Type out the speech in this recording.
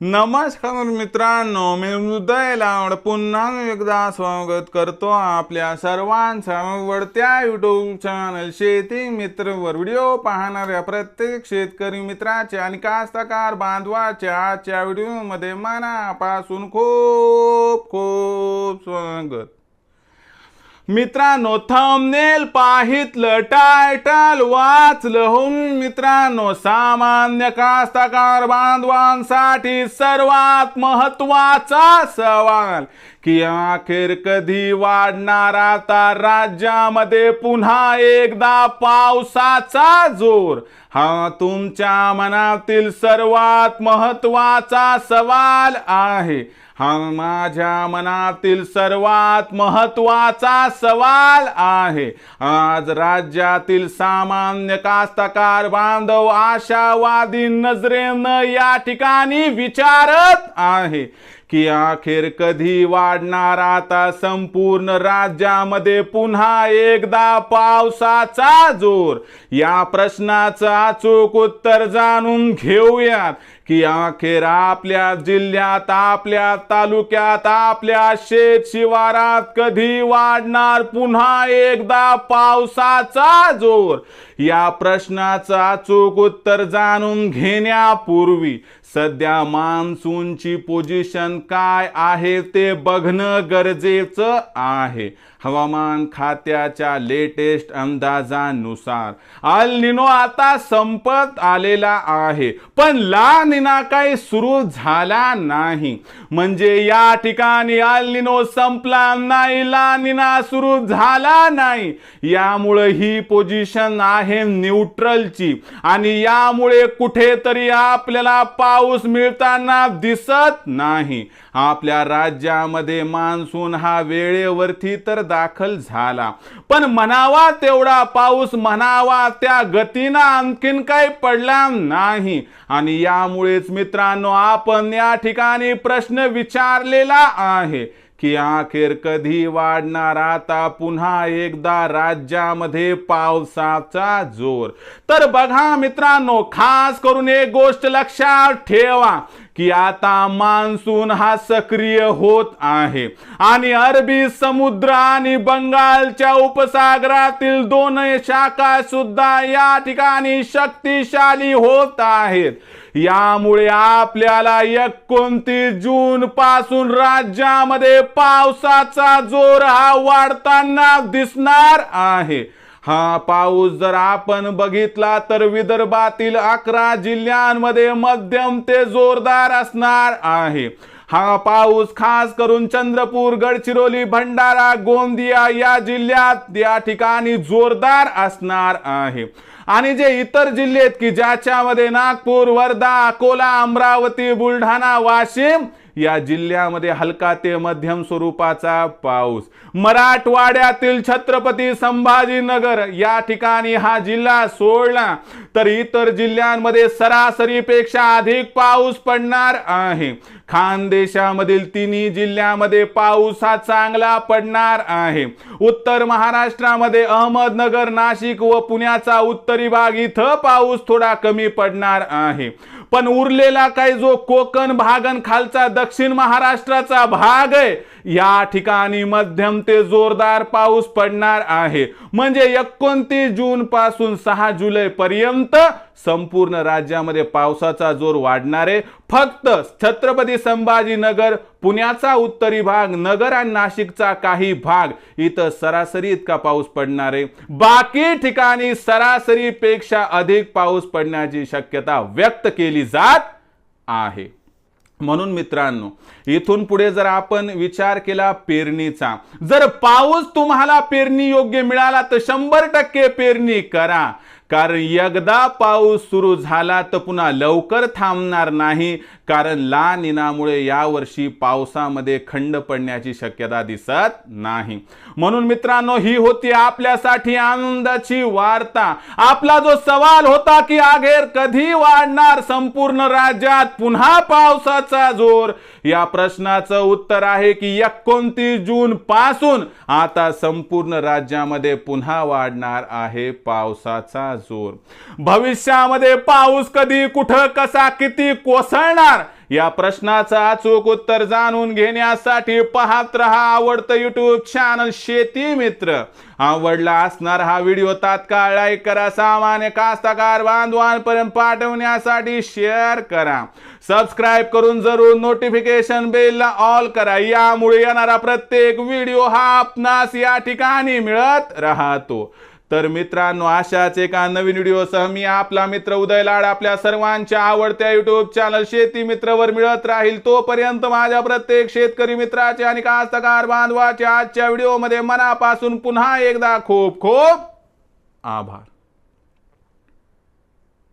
नमस्कार मित्रांनो, मी हृदय लावड पुन्हा एकदा स्वागत करतो आपल्या सर्वांच्या आवडत्या यूट्यूब चॅनल शेती मित्रवर. व्हिडिओ पाहणाऱ्या प्रत्येक शेतकरी मित्राचे आणि कास्तकार बांधवाच्या आजच्या व्हिडिओमध्ये मनापासून खूप खूप स्वागत. मित्रांनो, थंबनेल पाहितलं, टायटल वाचलं हो मित्रांनो, सामान्य कास्तकार बांधवांसाठी सर्वात महत्त्वाचा सवाल की अखेर कधी वाढणार आता राज्यामध्ये पुन्हा एकदा पावसाचा जोर. हा तुमच्या मनातील सर्वात महत्त्वाचा सवाल आहे. हा माझ्या मनातील सर्वात महत्त्वाचा सवाल आहे. आज राज्यातील सामान्य कास्तकार बांधव आशावादी नजरेनं या ठिकाणी विचारत आहे की अखेर कधी वाढणार आता संपूर्ण राज्यामध्ये पुन्हा एकदा पावसाचा जोर. या प्रश्नाचं अचूक उत्तर जाणून घेऊयात की अखेर आपल्या जिल्ह्यात, आपल्या तालुक्यात, आपल्या शेत शिवारात कधी वाढणार पुन्हा एकदा पावसाचा जोर. या प्रश्नाचं अचूक उत्तर जाणून घेण्यापूर्वी सध्या मान्सूनची पोझिशन काय आहे ते बघणं गरजेचं आहे. हवामान खात्याच्या लेटेस्ट अंदाजानुसार अल निनो आता संपत आलेला आहे, पण ला निना काही सुरू झाला नाही. म्हणजे या ठिकाणी अल निनो संपला नाही, ला निना सुरू झाला नाही. यामुळे ही पोझिशन आहे न्यूट्रलची आणि यामुळे कुठेतरी आपल्याला पाऊस मिळताना दिसत नाही. आपल्या राज्यामध्ये मान्सून हा वेळेवरती तर दाखल झाला, पण म्हणावा तेवढा पाऊस, म्हणावा त्या गतीनं आणखीन काही पडला नाही. आणि यामुळेच मित्रांनो आपण या ठिकाणी प्रश्न विचारलेला आहे की अखेर कधी वाढणार आता पुन्हा एकदा राज्यामध्ये पावसाचा जोर. तर बघा मित्रांनो, खास करून एक गोष्ट लक्षात ठेवा की आता मान्सून हा सक्रिय होत आहे आणि अरबी समुद्र आणि बंगालच्या उपसागरातील दोन शाखा सुद्धा या ठिकाणी शक्तिशाली होत आहेत. यामुळे आपल्याला 29 जून पासून राज्यामध्ये पावसाचा जोर हा वाढताना दिसणार आहे. हा पाऊस जर आपण बघितला तर विदर्भातील 11 जिल्ह्यांमध्ये मध्यम ते जोरदार असणार आहे. हा पाऊस खास करून चंद्रपूर, गडचिरोली, भंडारा, गोंदिया या जिल्ह्यात या ठिकाणी जोरदार असणार आहे. आणि जे इतर जिल्हे आहेत की ज्याच्यामध्ये नागपूर, वर्धा, अकोला, अमरावती, बुलढाणा, वाशिम या जिल्ह्यामध्ये हलका ते मध्यम स्वरूपाचा पाऊस. मराठवाड्यातील छत्रपती संभाजीनगर या ठिकाणी हा जिल्हा सोडला तर इतर जिल्ह्यांमध्ये सरासरीपेक्षा अधिक पाऊस पडणार आहे. खानदेशामधील तिन्ही जिल्ह्यामध्ये पाऊस हा चांगला पडणार आहे. उत्तर महाराष्ट्रामध्ये अहमदनगर, नाशिक व पुण्याचा उत्तरी भाग इथं पाऊस थोडा कमी पडणार आहे. पण उरलेला काही जो कोकण भाग आणि खालचा दक्षिण महाराष्ट्राचा भाग आहे या ठिकाणी मध्यम ते जोरदार पाऊस पडणार आहे. म्हणजे 29 जून पासून 6 जुलै पर्यंत संपूर्ण राज्यामध्ये पावसाचा जोर वाढणार आहे. फक्त छत्रपती संभाजीनगर, पुण्याचा उत्तरी भाग, नगर आणि नाशिकचा काही भाग इथं सरासरी इतका पाऊस पडणार आहे. बाकी ठिकाणी सरासरीपेक्षा अधिक पाऊस पडण्याची शक्यता व्यक्त केली जात आहे. म्हणून मित्रांनो, इथून पुढे जर आपण विचार केला पेरणीचा, जर पाऊस तुम्हाला पेरणी योग्य मिळाला तर 100% पेरणी करा. कारण एकदा पाऊस सुरू झाला तर पुन्हा लवकर थांबणार नाही. कारण ला निनामुळे यावर्षी पावसामध्ये खंड पडण्याची शक्यता दिसत नाही. म्हणून मित्रांनो, ही होती आपल्यासाठी आनंदाची वार्ता. आपला जो सवाल होता की अखेर कधी वाढणार संपूर्ण राज्यात पुन्हा पावसाचा जोर, या प्रश्नाचं उत्तर आहे की 29 जून पासून आता संपूर्ण राज्यामध्ये पुन्हा वाढणार आहे पावसाचा जोर. भविष्यामध्ये पाऊस कधी, कुठं, कसा, किती कोसळणार या प्रश्नाचं अचूक उत्तर जाणून घेण्यासाठी पाहत रहा आवडतं युट्यूब चॅनल शेती मित्र. आवडला असणार हा व्हिडिओ तात्काळ लाईक करा, सामान्य कास्तकार बांधवांपर्यंत पाठवण्यासाठी शेअर करा, सबस्क्राईब करून जरूर नोटिफिकेशन बेलला ऑल करा. यामुळे येणारा प्रत्येक व्हिडिओ हा आपणास या ठिकाणी मिळत राहतो. तर मित्रांनो, अशाच एका नवीन व्हिडिओसह मी आपला मित्र उदय लाड आपल्या सर्वांच्या आवडत्या युट्यूब चॅनल शेती मित्रवर मिळत राहील. तोपर्यंत माझ्या प्रत्येक शेतकरी मित्राचे आणि कास्तकार बांधवाचे आजच्या व्हिडिओमध्ये मनापासून पुन्हा एकदा खूप खूप आभार.